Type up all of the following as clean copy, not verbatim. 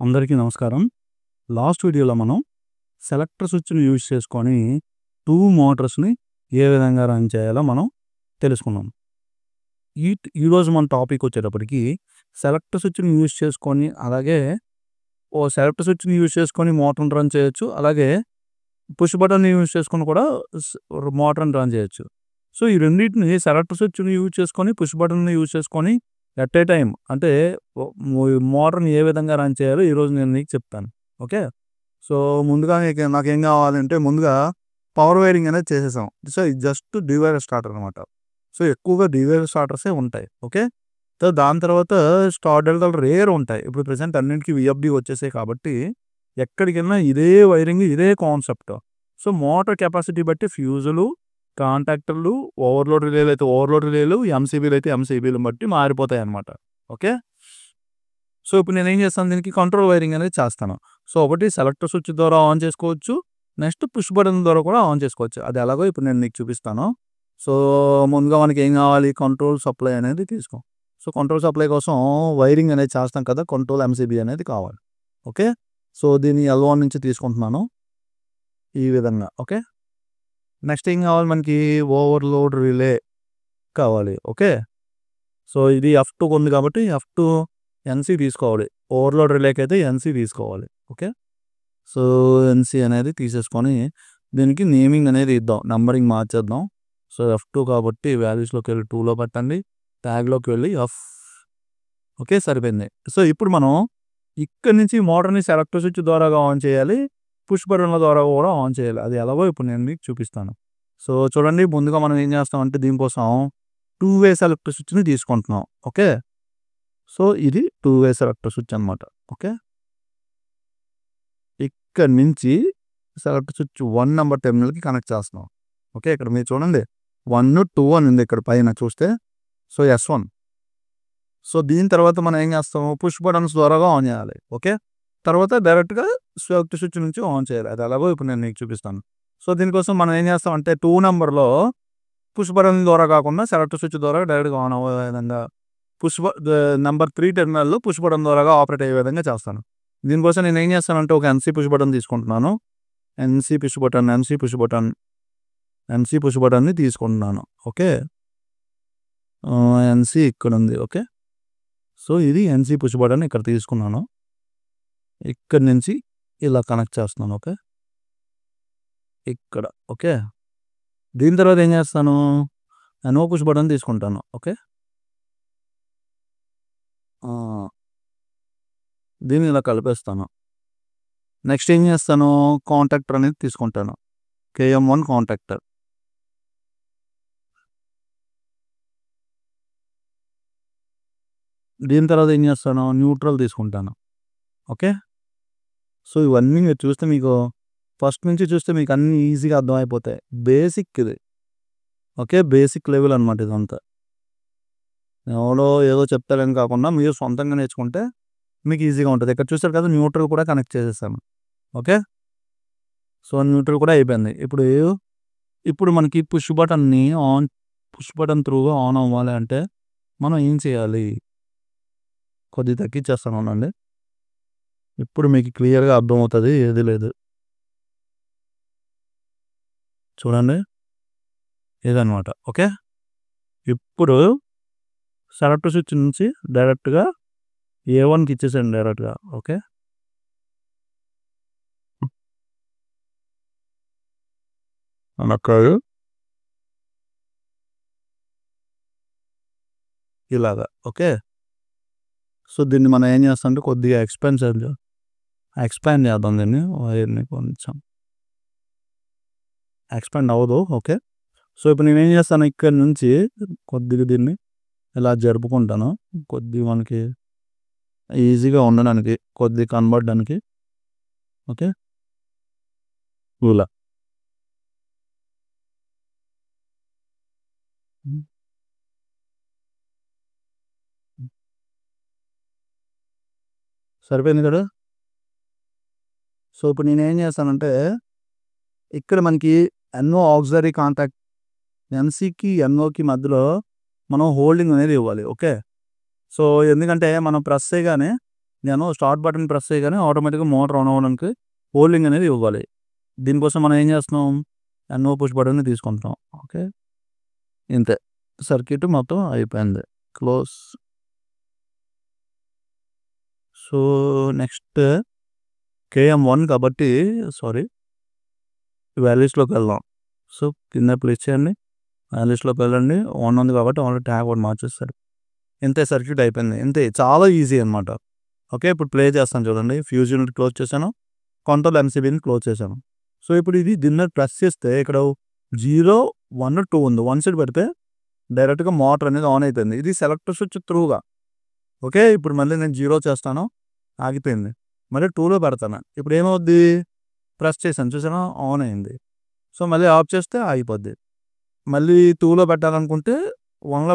అందరికీ నమస్కారం. లాస్ట్ వీడియోలో మనం సెలెక్టర్ స్విచ్‌ని యూజ్ చేసుకొని 2 మోటార్స్‌ని ఏ విధంగా రన్ చేయాలో మనం తెలుసుకున్నాం. ఈరోజు మన టాపిక్ వచ్చేటప్పటికి సెలెక్టర్ స్విచ్‌ని యూజ్ చేసుకొని సెలెక్టర్ స్విచ్‌ని యూజ్ చేసుకొని మోటార్‌ని రన్ చేయొచ్చు. అలాగే పుష్ బటన్‌ని యూజ్ చేసుకొని కూడా మోటార్‌ని రన్ చేయొచ్చు. సో, ఈ రెండిటిని సెలెక్టర్ స్విచ్‌ని యూజ్ చేసుకొని, పుష్ బటన్‌ని యూజ్ చేసుకొని ఎట్ ఏ టైమ్ అంటే మోటార్‌ని ఏ విధంగా రన్ చేయాలో ఈరోజు నేను నీకు చెప్తాను. ఓకే. సో, ముందుగా నాకేం కావాలంటే ముందుగా పవర్ వైరింగ్ అనేది చేసేసాం. సో, ఇది జస్ట్ డీవైడర్ స్టార్టర్ అనమాట. సో, ఎక్కువగా డీవైడర్ స్టార్టర్సే ఉంటాయి. ఓకే. సో, దాని తర్వాత స్టార్ డెల్టాలు రేర్ ఉంటాయి. ఇప్పుడు ప్రెజెంట్ అన్నింటికి విఎఫ్‌డి వచ్చేసాయి కాబట్టి ఎక్కడికెళ్ళినా ఇదే వైరింగ్, ఇదే కాన్సెప్ట్. సో, మోటార్ కెపాసిటీ బట్టి ఫ్యూజులు, కాంటాక్టర్లు, ఓవర్లోడ్ రిలేలు అయితే ఓవర్లోడ్ రిలేలు, ఎంసీబీలు అయితే ఎంసీబీలను బట్టి మారిపోతాయి అనమాట. ఓకే. సో, ఇప్పుడు నేనేం చేస్తాను, దీనికి కంట్రోల్ వైరింగ్ అనేది చేస్తాను. సో, ఒకటి సెలెక్టర్ స్విచ్ ద్వారా ఆన్ చేసుకోవచ్చు. నెక్స్ట్ పుష్ బటన్ ద్వారా కూడా ఆన్ చేసుకోవచ్చు. అది ఎలాగో ఇప్పుడు నేను నీకు చూపిస్తాను. సో, ముందుగా మనకి ఏం కావాలి, కంట్రోల్ సప్లై అనేది తీసుకో. సో, కంట్రోల్ సప్లై కోసం వైరింగ్ అనేది చేస్తాం కదా, కంట్రోల్ ఎంసీబీ అనేది కావాలి. ఓకే. సో, దీన్ని L1 నుంచి తీసుకుంటున్నాను ఈ విధంగా. ఓకే. నెక్స్ట్ ఏం కావాలి మనకి, ఓవర్లోడ్ రిలే కావాలి. ఓకే. సో, ఇది F2 ఉంది కాబట్టి F2 ఎన్సీ తీసుకోవాలి. ఓవర్లోడ్ రిలేకి అయితే ఎన్సీ తీసుకోవాలి. ఓకే. సో, ఎన్సీ అనేది తీసేసుకొని దీనికి నేమింగ్ అనేది ఇద్దాం, నంబరింగ్ మార్చేద్దాం. సో, F2 కాబట్టి వాల్యూస్లోకి వెళ్ళి 2లో పెట్టండి, ట్యాగ్లోకి వెళ్ళి F. ఓకే, సరిపోయింది. సో, ఇప్పుడు మనం ఇక్కడి నుంచి మోటార్ని సెలెక్టర్ స్విచ్ ద్వారా ఆన్ చేయాలి, పుష్ బటన్ల ద్వారా కూడా ఆన్ చేయాలి. అది ఎలాగో ఇప్పుడు నేను మీకు చూపిస్తాను. సో, చూడండి, ముందుగా మనం ఏం చేస్తామంటే దీనికోసం 2 వే సెలెక్టర్ స్విచ్ని తీసుకుంటున్నాం. ఓకే. సో, ఇది 2 వే సెలెక్టర్ స్విచ్ అనమాట. ఓకే. ఇక్కడ నుంచి సెలెక్టర్ స్విచ్ 1 నెంబర్ టెర్మినల్కి కనెక్ట్ చేస్తున్నాం. ఓకే. ఇక్కడ మీరు చూడండి 1, 2 అని ఉంది ఇక్కడ పైన చూస్తే. So, S1. సో, దీని తర్వాత మనం ఏం చేస్తాము, పుష్ బటన్స్ ద్వారా ఆన్ చేయాలి. ఓకే. తర్వాత డైరెక్ట్గా సెలెక్టర్ స్విచ్ నుంచి ఆన్ చేయాలి. అది ఎలాగో ఇప్పుడు నేను మీకు చూపిస్తాను. సో, దీనికోసం మనం ఏం చేస్తామంటే 2 నెంబర్లో పుష్ బటన్ ద్వారా కాకుండా సెలెక్టర్ స్విచ్ ద్వారా డైరెక్ట్గా ఆన్ అవ్వే విధంగా నెంబర్ 3 టెర్మినల్లో పుష్ బటన్ ద్వారా ఆపరేట్ అయ్యే విధంగా చేస్తాను. దీనికోసం నేను ఏం చేస్తానంటే ఒక ఎన్సీ పుష్ బటన్ తీసుకుంటున్నాను. ఎన్సీ పుష్ బటన్ని తీసుకుంటున్నాను. ఓకే. ఎన్సీ ఇక్కడ ఉంది. ఓకే. సో, ఇది ఎన్సీ పుష్ బటన్ ఇక్కడ తీసుకున్నాను. ఇక్కడ నుంచి ఇలా కనెక్ట్ చేస్తున్నాను. ఓకే. ఇక్కడ. ఓకే. దీని తర్వాత ఏం చేస్తాను, ఎన్ఓ పుష్ బటన్ తీసుకుంటాను. ఓకే. దీన్ని ఇలా కలిపేస్తాను. నెక్స్ట్ ఏం చేస్తాను, కాంటాక్టర్ అనేది తీసుకుంటాను. KM1 contactor. దీని తర్వాత ఏం చేస్తాను, న్యూట్రల్ తీసుకుంటాను. ఓకే. సో, ఇవన్నీ మీరు చూస్తే మీకు ఫస్ట్ నుంచి చూస్తే మీకు అన్నీ ఈజీగా అర్థమైపోతాయి. బేసిక్ ఇది. ఓకే. బేసిక్ లెవెల్ అనమాట ఇదంతా. ఎవడో ఏదో చెప్తారని కాకుండా మీరు సొంతంగా నేర్చుకుంటే మీకు ఈజీగా ఉంటుంది. ఇక్కడ చూస్తారు కదా, న్యూట్రల్ కూడా కనెక్ట్ చేసేసాను. ఓకే. సో, న్యూట్రల్ కూడా అయిపోయింది. ఇప్పుడు మనకి పుష్ బటన్ త్రూగా ఆన్ అవ్వాలి అంటే మనం ఏం చేయాలి, కొద్దిగా తగ్గించేస్తాను అనండి. ఇప్పుడు మీకు క్లియర్గా అర్థమవుతుంది, ఏది లేదు. చూడండి, ఇదనమాట. ఓకే. ఇప్పుడు సెలెక్టర్ స్విచ్ నుంచి డైరెక్ట్గా A1కి ఇచ్చేసాను డైరెక్ట్గా. ఓకే. అనకాదు ఇలాగా. ఓకే. సో, దీన్ని మనం ఏం చేస్తామంటే కొద్దిగా ఎక్స్పాండ్ చేద్దాం దీన్ని, వైర్ని కొంచెం ఎక్స్పాండ్ అవ్వదు. ఓకే. సో, ఇప్పుడు నేను ఏం చేస్తాను, ఇక్కడ నుంచి కొద్దిగా దీన్ని ఇలా జరుపుకుంటాను, కొద్దిగా మనకి ఈజీగా ఉండడానికి, కొద్దిగా కనబడడానికి. ఓకే. ఇలా సరిపోయింది కదా. సో, ఇప్పుడు నేనేం చేస్తానంటే ఇక్కడ మనకి ఎన్ఓ ఆక్సిలరీ కాంటాక్ట్, ఎన్సీకి ఎన్ఓకి మధ్యలో మనం హోల్డింగ్ అనేది ఇవ్వాలి. ఓకే. సో, ఎందుకంటే మనం ప్రెస్ చేయగానే నేను స్టార్ట్ బటన్ ప్రెస్ చేయగానే ఆటోమేటిక్గా మోటార్ ఆన్ అవ్వడానికి హోల్డింగ్ అనేది ఇవ్వాలి. దీనికోసం మనం ఏం చేస్తున్నాం, నో పుష్ బటన్ని తీసుకుంటాం. ఓకే, ఇంతే, సర్క్యూట్ మొత్తం అయిపోయింది, క్లోజ్. సో నెక్స్ట్ KM1 కాబట్టి వాల్యూస్లోకి వెళ్దాం. సో కింద ప్లేస్ చేయండి, వాల్యూస్లోకి వెళ్ళండి. ఆన్ ఉంది కాబట్టి ఆల్రెడీ ట్యాగ్ ఒకటి మార్చేస్తారు. ఇంతే, సర్క్యూట్ అయిపోయింది. ఇంతే, చాలా ఈజీ అనమాట. ఓకే, ఇప్పుడు ప్లే చేస్తాను చూడండి. ఫ్యూజ్ యూనిట్ క్లోజ్ చేశాను, కంట్రోల్ MCBని క్లోజ్ చేశాను. సో ఇప్పుడు ఇది దీన్ని ప్రెస్ చేస్తే ఇక్కడ 0, 1, 2 ఉంది. 1 సైడ్ పెడితే డైరెక్ట్గా మోటార్ అనేది ఆన్ అయిపోయింది. ఇది సెలెక్టర్ స్విచ్ త్రూగా. ఓకే, ఇప్పుడు మళ్ళీ నేను 0 చేస్తాను, ఆగిపోయింది. మళ్ళీ 2లో పెడతాను, ఇప్పుడు ఏమవుద్ది, ప్రెస్ చేశాను చూసాను, ఆన్ అయింది. సో మళ్ళీ ఆఫ్ చేస్తే ఆగిపోద్ది. మళ్ళీ 2లో పెట్టాలనుకుంటే 1లో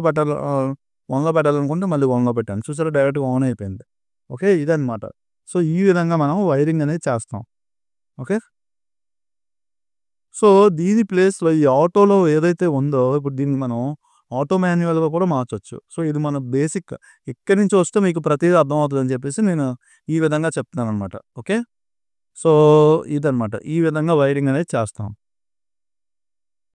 పెట్టాలనుకుంటే మళ్ళీ 1లో పెట్టాను, చూసారా, డైరెక్ట్గా ఆన్ అయిపోయింది. ఓకే, ఇదన్నమాట. సో ఈ విధంగా మనం వైరింగ్ అనేది చేస్తాం. ఓకే, సో దీని ప్లేస్లో ఈ ఆటోలో ఏదైతే ఉందో ఇప్పుడు దీన్ని మనం ఆటో మాన్యువల్గా కూడా మార్చొచ్చు. సో ఇది మన బేసిక్, ఇక్కడి నుంచి వస్తే మీకు ప్రతిదీ అర్థమవుతుంది అని చెప్పేసి నేను ఈ విధంగా చెప్తున్నాను అనమాట. ఓకే, సో ఇదన్నమాట, ఈ విధంగా వైరింగ్ అనేది చేస్తాం.